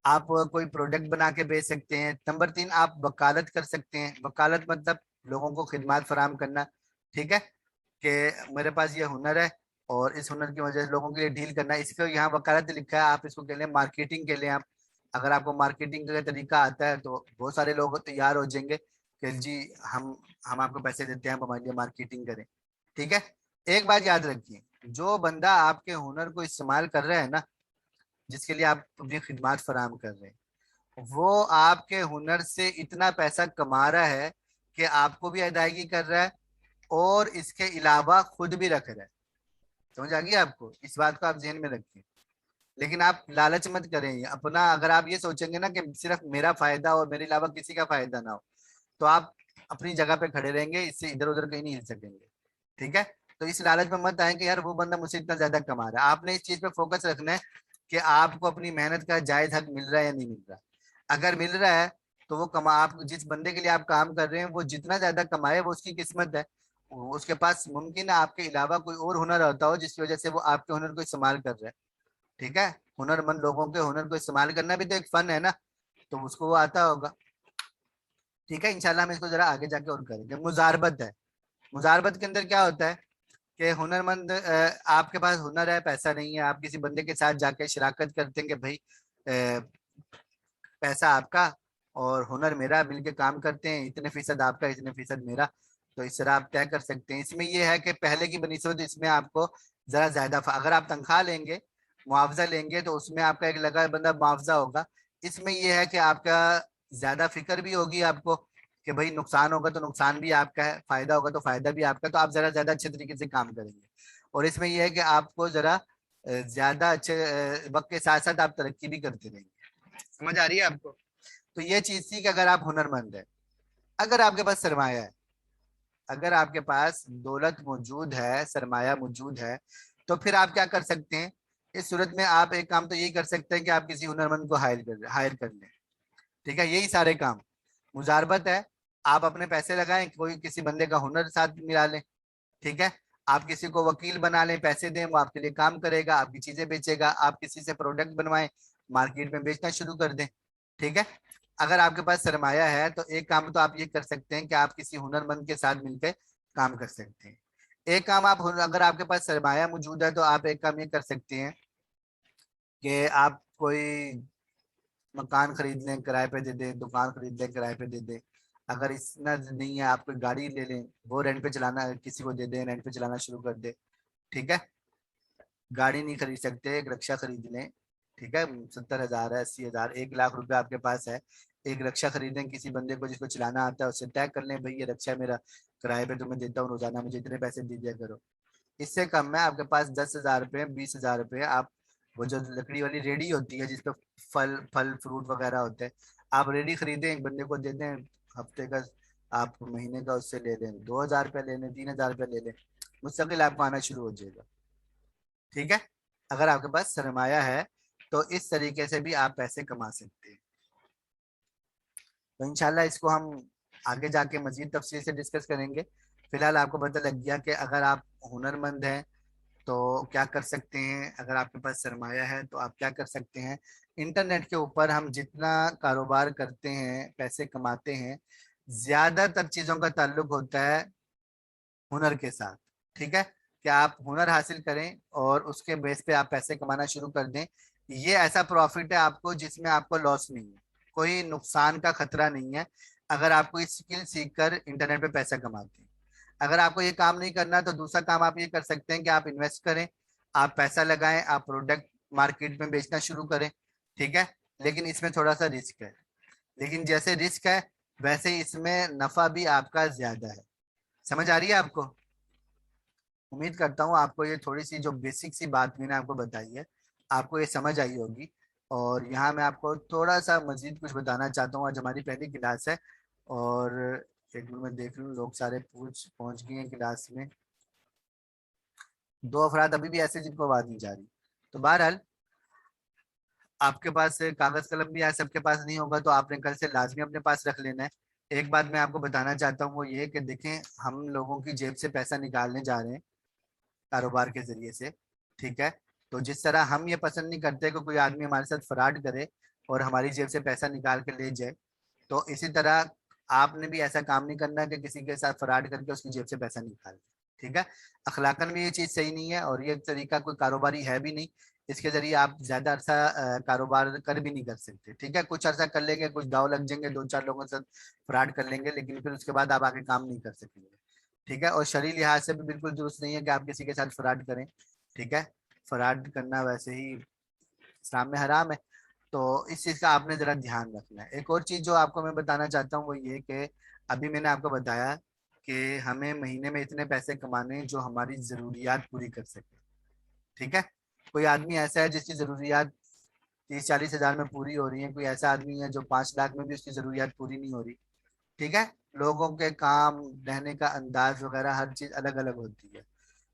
آپ کوئی پروڈکٹ بنا کے بیچ سکتے ہیں۔ نمبر تین، آپ وکالت کر سکتے ہیں، وکالت مطلب لوگوں کو خدمات فراہم کرنا، ٹھیک ہے؟ کہ میرے پاس یہ ہنر ہے اور اس ہنر کی وجہ سے لوگوں کے لیے ڈیل کرنا، اس کو یہاں وکالت لکھا ہے، آپ اس کو کہہ لیں مارکیٹنگ کے لیں آپ۔ اگر آپ کو مارکیٹنگ کا طریقہ آتا ہے تو بہت سارے لوگ تیار ہو جائیں گے کہ جی ہم آپ کو پیسے دیتے ہیں، آپ ہمارے لیے مارکیٹنگ کریں، ٹھیک ہے؟ ایک بات یاد رکھیے، جو بندہ آپ کے ہنر کو استعمال کر رہا ہے نا، جس کے لیے آپ اپنی خدمات فراہم کر رہے ہیں، وہ آپ کے ہنر سے اتنا پیسہ کما رہا ہے کہ آپ کو بھی ادائیگی کر رہا ہے اور اس کے علاوہ خود بھی رکھ رہا ہے۔ سمجھ آ گئی آپ کو؟ اس بات کو آپ ذہن میں رکھیں، لیکن آپ لالچ مت کریں اپنا۔ اگر آپ یہ سوچیں گے نا کہ صرف میرا فائدہ اور میرے علاوہ کسی کا فائدہ نہ ہو، تو آپ اپنی جگہ پہ کھڑے رہیں گے، اس سے ادھر ادھر کہیں نہیں ہل سکیں گے، ٹھیک ہے؟ تو اس لالچ میں مت آئیں کہ یار وہ بندہ مجھ سے اتنا زیادہ کما رہا ہے۔ آپ نے اس چیز پہ فوکس رکھنا ہے کہ آپ کو اپنی محنت کا جائز حق مل رہا ہے یا نہیں مل رہا۔ اگر مل رہا ہے تو وہ آپ جس بندے کے لیے آپ کام کر رہے ہیں وہ جتنا زیادہ کمائے وہ اس کی قسمت ہے، اس کے پاس ممکن ہے آپ کے علاوہ کوئی اور ہنر ہوتا ہو جس کی وجہ سے وہ آپ کے ہنر کو استعمال کر رہا ہے. ٹھیک ہے. ہنر مند لوگوں کے ہنر کو استعمال کرنا بھی تو ایک فن ہے نا, تو اس کو وہ آتا ہوگا. ٹھیک ہے, انشاءاللہ ہم اس کو ذرا آگے جا کے اور کریں گے. مزاربت ہے. مزاربت کے اندر کیا ہوتا ہے کہ ہنر مند, آپ کے پاس ہنر ہے, پیسہ نہیں ہے, آپ کسی بندے کے ساتھ جا کے شراکت کرتے ہیں کہ بھائی پیسہ آپ کا اور ہنر میرا, مل کے کام کرتے ہیں, اتنے فیصد آپ کا اتنے فیصد میرا. تو اس طرح آپ طے کر سکتے ہیں. اس میں یہ ہے کہ پہلے کی بنسبت اس میں آپ کو ذرا زیادہ اگر آپ تنخواہ لیں گے, معاوضہ لیں گے, تو اس میں آپ کا ایک لگا بندہ معاوضہ ہوگا. اس میں یہ ہے کہ آپ کا زیادہ فکر بھی ہوگی آپ کو کہ بھائی نقصان ہوگا تو نقصان بھی آپ کا ہے, فائدہ ہوگا تو فائدہ بھی آپ کا, تو آپ ذرا زیادہ اچھے طریقے سے کام کریں گے. اور اس میں یہ ہے کہ آپ کو ذرا زیادہ اچھے وقت کے ساتھ ساتھ آپ ترقی بھی کرتے رہیں گے. سمجھ آ رہی ہے آپ کو؟ تو یہ چیز تھی کہ اگر آپ ہنر مند ہیں, اگر آپ کے پاس سرمایہ ہے, اگر آپ کے پاس دولت موجود ہے, سرمایہ موجود ہے, تو پھر آپ کیا کر سکتے ہیں. اس صورت میں آپ ایک کام تو یہی کر سکتے ہیں کہ آپ کسی ہنر مند کو ہائر کر لیں. ٹھیک ہے, یہی سارے کام. مزاربت ہے, آپ اپنے پیسے لگائیں, کوئی کسی بندے کا ہنر ساتھ ملا لیں. ٹھیک ہے, آپ کسی کو وکیل بنا لیں, پیسے دیں, وہ آپ کے لیے کام کرے گا, آپ کی چیزیں بیچے گا. آپ کسی سے پروڈکٹ بنوائیں, مارکیٹ میں بیچنا شروع کر دیں. ٹھیک ہے. اگر آپ کے پاس سرمایہ ہے تو ایک کام تو آپ یہ کر سکتے ہیں کہ آپ کسی ہنر مند کے ساتھ مل کے کام کر سکتے ہیں. ایک کام آپ, اگر آپ کے پاس سرمایہ موجود ہے تو آپ ایک کام یہ کر سکتے ہیں کہ آپ کوئی مکان خرید لیں, کرائے پہ دے دیں, دکان خرید لیں, کرائے پہ دے دیں. اگر اتنا نہیں ہے, آپ کوئی گاڑی لے لیں, وہ رینٹ پہ چلانا کسی کو دے دیں, رینٹ پہ چلانا شروع کر دیں. ٹھیک ہے. گاڑی نہیں خرید سکتے, ایک رکشا خرید لیں. ٹھیک ہے, 70,000 ہے, 80,000, 1 لاکھ روپے آپ کے پاس ہے, ایک رکشا خریدیں کسی بندے کو جس کو چلانا آتا ہے, اس سے طے کر لیں بھائی یہ رکشا میرا کرائے پہ تمہیں دیتا ہوں روزانہ, مجھے اتنے پیسے دے دیا کرو. اس سے کم میں آپ کے پاس 10,000 روپے, 20,000 روپے, آپ وہ جو لکڑی والی ریڈی ہوتی ہے جس پہ پھل فروٹ وغیرہ ہوتے ہیں, آپ ریڈی خریدیں, ایک بندے کو دے دیں, ہفتے کا آپ مہینے کا اس سے لے لیں, 2,000 روپے لے لیں, 3,000 روپے لے لیں, مستقل آپ کو آنا شروع ہو جائے گا. ٹھیک ہے. اگر آپ کے پاس سرمایہ ہے تو اس طریقے سے بھی آپ پیسے کما سکتے ہیں. تو انشاءاللہ اس کو ہم آگے جا کے مزید تفصیل سے ڈسکس کریں گے. فی الحال آپ کو پتہ لگ گیا کہ اگر آپ ہنر مند ہیں تو کیا کر سکتے ہیں, اگر آپ کے پاس سرمایہ ہے تو آپ کیا کر سکتے ہیں. انٹرنیٹ کے اوپر ہم جتنا کاروبار کرتے ہیں, پیسے کماتے ہیں, زیادہ تر چیزوں کا تعلق ہوتا ہے ہنر کے ساتھ. ٹھیک ہے, کہ آپ ہنر حاصل کریں اور اس کے بیس پہ آپ پیسے کمانا شروع کر دیں. یہ ایسا پروفٹ ہے آپ کو جس میں آپ کو لاس نہیں ہے, کوئی نقصان کا خطرہ نہیں ہے, اگر آپ کو اسکل سیکھ کر انٹرنیٹ پہ پیسہ کماتے ہیں. اگر آپ کو یہ کام نہیں کرنا تو دوسرا کام آپ یہ کر سکتے ہیں کہ آپ انویسٹ کریں, آپ پیسہ لگائیں, آپ پروڈکٹ مارکیٹ میں بیچنا شروع کریں. ٹھیک ہے, لیکن اس میں تھوڑا سا رسک ہے, لیکن جیسے رسک ہے ویسے ہی اس میں نفع بھی آپ کا زیادہ ہے. سمجھ آ رہی ہے آپ کو؟ امید کرتا ہوں آپ کو یہ تھوڑی سی جو بیسک سی بات میں نے آپ کو بتائی ہے آپ کو یہ سمجھ آئی ہوگی. اور یہاں میں آپ کو تھوڑا سا مزید کچھ بتانا چاہتا ہوں. آج ہماری پہلی کلاس ہے اور ایک منٹ میں دیکھ لوں, لوگ سارے پہنچ گئے ہیں کلاس میں. 2 افراد ابھی بھی ایسے جن کو آواز نہیں جا رہی. تو بہرحال آپ کے پاس کاغذ قلم بھی ہے, سب کے پاس نہیں ہوگا تو آپ نے کل سے لازمی اپنے پاس رکھ لینا ہے. ایک بات میں آپ کو بتانا چاہتا ہوں وہ یہ کہ دیکھیں, ہم لوگوں کی جیب سے پیسہ نکالنے جا رہے ہیں کاروبار کے ذریعے سے. ٹھیک ہے, تو جس طرح ہم یہ پسند نہیں کرتے کہ کوئی آدمی ہمارے ساتھ فراڈ کرے اور ہماری جیب سے پیسہ نکال کے لے جائے, تو اسی طرح آپ نے بھی ایسا کام نہیں کرنا کہ کسی کے ساتھ فراڈ کر کے اس کی جیب سے پیسہ نکال. ٹھیک ہے, اخلاقاً بھی یہ چیز صحیح نہیں ہے اور یہ طریقہ کوئی کاروباری ہے بھی نہیں. اس کے ذریعے آپ زیادہ عرصہ کاروبار کر بھی نہیں کر سکتے. ٹھیک ہے, کچھ عرصہ کر لیں گے, کچھ داؤ لگ جائیں گے, 2 4 لوگوں سے فراڈ کر لیں گے, لیکن پھر اس کے بعد آپ آگے کام نہیں کر سکیں گے. ٹھیک ہے, اور شرعی لحاظ سے بھی بالکل درست نہیں ہے کہ آپ کسی کے ساتھ فراڈ کریں. ٹھیک ہے, فراڈ کرنا ویسے ہی اسلام میں حرام ہے, تو اس چیز کا آپ نے ذرا دھیان رکھنا ہے. ایک اور چیز جو آپ کو میں بتانا چاہتا ہوں وہ یہ کہ ابھی میں نے آپ کو بتایا کہ ہمیں مہینے میں اتنے پیسے کمانے جو ہماری ضروریات پوری کر سکے. ٹھیک ہے, کوئی آدمی ایسا ہے جس کی ضروریات 30 40 ہزار میں پوری ہو رہی ہیں, کوئی ایسا آدمی ہے جو 5 لاکھ میں بھی اس کی ضروریات پوری نہیں ہو رہی. ٹھیک ہے, لوگوں کے کام, رہنے کا انداز وغیرہ ہر چیز الگ الگ ہوتی ہے.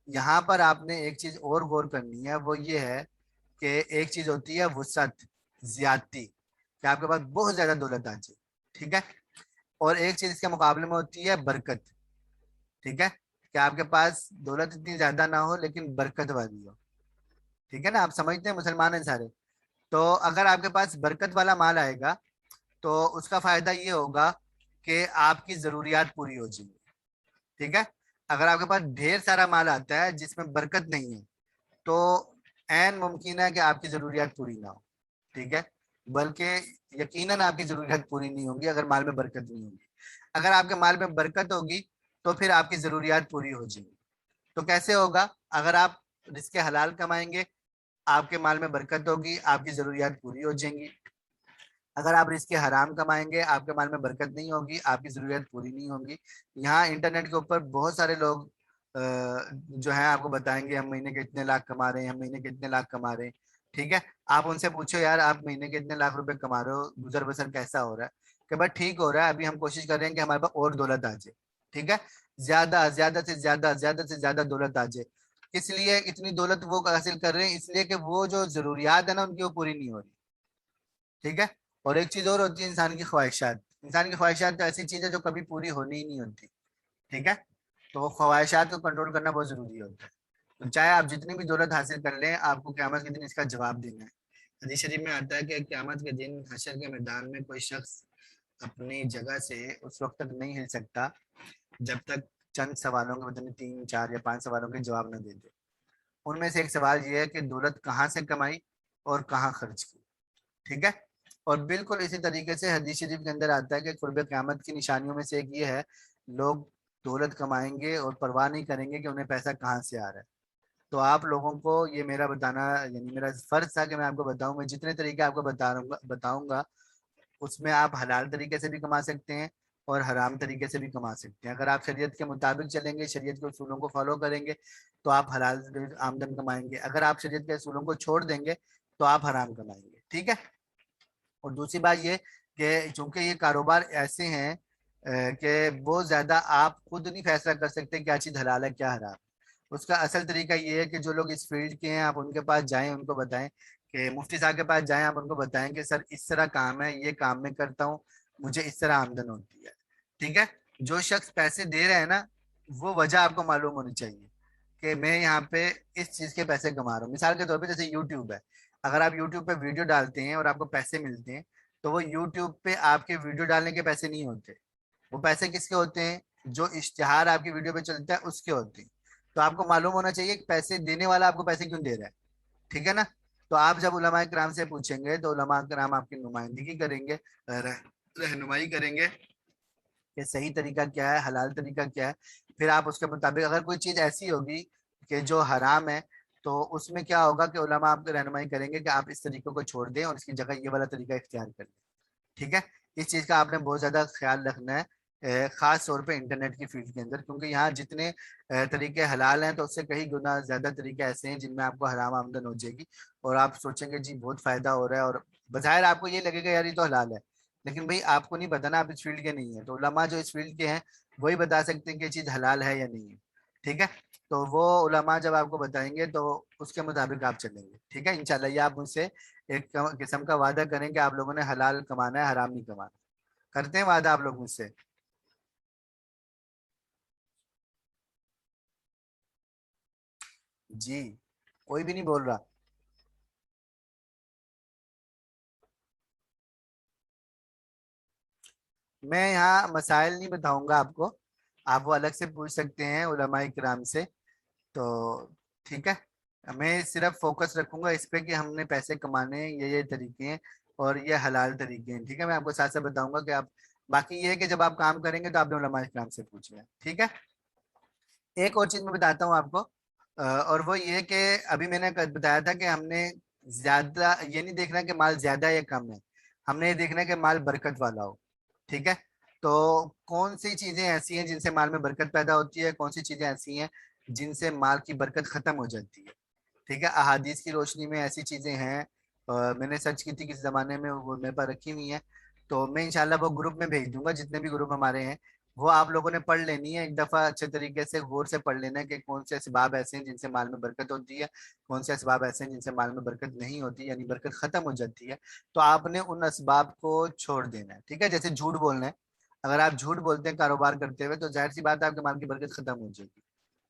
یہاں پر آپ نے ایک چیز اور غور کرنی ہے, وہ یہ ہے کہ ایک چیز ہوتی ہے وسعت, زیادتی, کہ آپ کے پاس بہت زیادہ دولت آ جائے. ٹھیک ہے, اور ایک چیز اس کے مقابلے میں ہوتی ہے برکت. ٹھیک ہے, کہ آپ کے پاس دولت اتنی زیادہ نہ ہو لیکن برکت والی ہو. ٹھیک ہے نا, آپ سمجھتے ہیں مسلمان ہیں سارے. تو اگر آپ کے پاس برکت والا مال آئے گا تو اس کا فائدہ یہ ہوگا کہ آپ کی ضروریات پوری ہو جائیں گی. ٹھیک ہے. اگر آپ کے پاس ڈھیر سارا مال آتا ہے جس میں برکت نہیں ہے تو عین ممکن ہے کہ آپ کی ضروریات پوری نہ ہو. ٹھیک ہے. بلکہ یقیناً آپ کی ضروریات پوری نہیں ہوگی اگر مال میں برکت نہیں ہوگی. اگر آپ کے مال میں برکت ہوگی تو پھر آپ کی ضروریات پوری ہو جائیں گی. تو کیسے ہوگا؟ اگر آپ رزق حلال کمائیں گے آپ کے مال میں برکت ہوگی, آپ کی ضروریات پوری ہو جائیں گی. اگر آپ رزق حرام کمائیں گے آپ کے مال میں برکت نہیں ہوگی, آپ کی ضروریات پوری نہیں ہوگی. یہاں انٹرنیٹ کے اوپر بہت سارے لوگ جو ہیں آپ کو بتائیں گے ہم مہینے کے اتنے لاکھ کما رہے ہیں, ہم مہینے کے اتنے لاکھ کما رہے ہیں. ٹھیک ہے. آپ ان سے پوچھو یار آپ مہینے کے اتنے لاکھ روپے کما رہے ہو, گزر بسر کیسا ہو رہا ہے؟ کہ بس ٹھیک ہو رہا ہے, ابھی ہم کوشش کر رہے ہیں کہ ہمارے پاس اور دولت آ جائے. ٹھیک ہے. زیادہ سے زیادہ دولت آ جائے. اس لیے اتنی دولت وہ حاصل کر رہے ہیں اس لیے کہ وہ جو ضروریات ہے نا ان کی وہ پوری نہیں ہو رہی. ٹھیک ہے. اور ایک چیز اور ہوتی ہے انسان کی خواہشات. انسان کی خواہشات تو ایسی چیز ہے جو کبھی پوری ہونی ہی نہیں ہوتی. ٹھیک ہے. تو وہ خواہشات کو کنٹرول کرنا بہت ضروری ہوتا ہے. تو چاہے آپ جتنی بھی دولت حاصل کر لیں آپ کو قیامت کے دن اس کا جواب دینا ہے. حدیث شریف میں آتا ہے کہ قیامت کے دن حشر کے میدان میں کوئی شخص اپنی جگہ سے اس وقت تک نہیں ہل سکتا جب تک چند سوالوں کے مطلب 3 4 یا 5 سوالوں کے جواب نہ دے دے. ان میں سے ایک سوال یہ ہے کہ دولت کہاں سے کمائی اور کہاں خرچ کی. ٹھیک ہے. اور بالکل اسی طریقے سے حدیث شریف کے اندر آتا ہے کہ قرب قیامت کی نشانیوں میں سے ایک یہ ہے لوگ دولت کمائیں گے اور پرواہ نہیں کریں گے کہ انہیں پیسہ کہاں سے آ رہا ہے. تو آپ لوگوں کو یہ میرا بتانا یعنی میرا فرض تھا کہ میں آپ کو بتاؤں. میں جتنے طریقے آپ کو بتاؤں گا اس میں آپ حلال طریقے سے بھی کما سکتے ہیں اور حرام طریقے سے بھی کما سکتے ہیں. اگر آپ شریعت کے مطابق چلیں گے, شریعت کے اصولوں کو فالو کریں گے تو آپ حلال آمدن کمائیں گے. اگر آپ شریعت کے اصولوں کو چھوڑ دیں گے تو آپ حرام کمائیں گے. ٹھیک ہے. اور دوسری بات یہ کہ چونکہ یہ کاروبار ایسے ہیں کہ بہت زیادہ آپ خود نہیں فیصلہ کر سکتے کیا چیز حلال ہے کیا حرام. اس کا اصل طریقہ یہ ہے کہ جو لوگ اس فیلڈ کے ہیں آپ ان کے پاس جائیں, ان کو بتائیں کہ مفتی صاحب کے پاس جائیں, آپ ان کو بتائیں کہ سر اس طرح کام ہے, یہ کام میں کرتا ہوں, مجھے اس طرح آمدن ہوتی ہے. ٹھیک ہے. جو شخص پیسے دے رہے ہیں نا وہ وجہ آپ کو معلوم ہونی چاہیے کہ میں یہاں پہ اس چیز کے پیسے کما رہا ہوں. مثال کے طور پہ جیسے یوٹیوب ہے, اگر آپ یوٹیوب پہ ویڈیو ڈالتے ہیں اور آپ کو پیسے ملتے ہیں تو وہ یوٹیوب پہ آپ کے ویڈیو ڈالنے کے پیسے نہیں ہوتے. وہ پیسے کس کے ہوتے ہیں؟ جو اشتہار آپ کی ویڈیو پہ چلتا ہے اس کے ہوتے ہیں. تو آپ کو معلوم ہونا چاہیے کہ پیسے دینے والا آپ کو پیسے کیوں دے رہا ہے. ٹھیک ہے نا. تو آپ جب علماء کرام سے پوچھیں گے تو علماء کرام آپ کی نمائندگی کریں گے, رہنمائی کریں گے کہ صحیح طریقہ کیا ہے, حلال طریقہ کیا ہے. پھر آپ اس کے مطابق اگر کوئی چیز ایسی ہوگی کہ جو حرام ہے تو اس میں کیا ہوگا کہ علماء آپ کو رہنمائی کریں گے کہ آپ اس طریقوں کو چھوڑ دیں اور اس کی جگہ یہ والا طریقہ اختیار کر لیں. ٹھیک ہے. اس چیز کا آپ نے بہت زیادہ خیال رکھنا ہے خاص طور پہ انٹرنیٹ کی فیلڈ کے اندر, کیونکہ یہاں جتنے طریقے حلال ہیں تو اس سے کئی گنا زیادہ طریقے ایسے ہیں جن میں آپ کو حرام آمدن ہو جائے گی اور آپ سوچیں گے جی بہت فائدہ ہو رہا ہے اور بظاہر آپ کو یہ لگے گا یار یہ تو حلال ہے, لیکن بھائی آپ کو نہیں پتا نا, آپ اس فیلڈ کے نہیں ہیں. تو علماء جو اس فیلڈ کے ہیں وہی بتا سکتے ہیں کہ یہ چیز حلال ہے یا نہیں ہے. ٹھیک ہے. تو وہ علماء جب آپ کو بتائیں گے تو اس کے مطابق آپ چلیں گے. ٹھیک ہے. انشاءاللہ یہ آپ مجھ سے ایک قسم کا وعدہ کریں کہ آپ لوگوں نے حلال کمانا ہے, حرام نہیں کمانا. کرتے ہیں وعدہ آپ لوگ مجھ سے؟ جی کوئی بھی نہیں بول رہا. میں یہاں مسائل نہیں بتاؤں گا آپ کو, آپ وہ الگ سے پوچھ سکتے ہیں علماء کرام سے. تو ٹھیک ہے. میں صرف فوکس رکھوں گا اس پہ کہ ہم نے پیسے کمانے ہیں, یہ طریقے ہیں اور یہ حلال طریقے ہیں. ٹھیک ہے. میں آپ کو ساتھ ساتھ بتاؤں گا کہ آپ باقی یہ ہے کہ جب آپ کام کریں گے تو آپ نے علماء کرام سے پوچھنا ہے. ٹھیک ہے. ایک اور چیز میں بتاتا ہوں آپ کو اور وہ یہ کہ ابھی میں نے بتایا تھا کہ ہم نے زیادہ یہ نہیں دیکھنا کہ مال زیادہ یا کم ہے, ہم نے یہ دیکھنا ہے کہ مال برکت والا ہو. ٹھیک ہے. تو کون سی چیزیں ایسی ہیں جن سے مال میں برکت پیدا ہوتی ہے, کون سی چیزیں ایسی ہیں جن سے مال کی برکت ختم ہو جاتی ہے. ٹھیک ہے. احادیث کی روشنی میں ایسی چیزیں ہیں, میں نے سرچ کی تھی کس زمانے میں, وہ میرے پاس رکھی ہوئی ہیں. تو میں انشاءاللہ وہ گروپ میں بھیج دوں گا, جتنے بھی گروپ ہمارے ہیں وہ آپ لوگوں نے پڑھ لینی ہے ایک دفعہ اچھے طریقے سے, غور سے پڑھ لینا ہے کہ کون سے اسباب ایسے ہیں جن سے مال میں برکت ہوتی ہے, کون سے اسباب ایسے ہیں جن سے مال میں برکت نہیں ہوتی یعنی برکت ختم ہو جاتی ہے. تو آپ نے ان اسباب کو چھوڑ دینا ہے. ٹھیک ہے. جیسے جھوٹ بولنا ہے, اگر آپ جھوٹ بولتے ہیں کاروبار کرتے ہوئے تو ظاہر سی بات ہے آپ کے مال کی برکت ختم ہو جائے گی.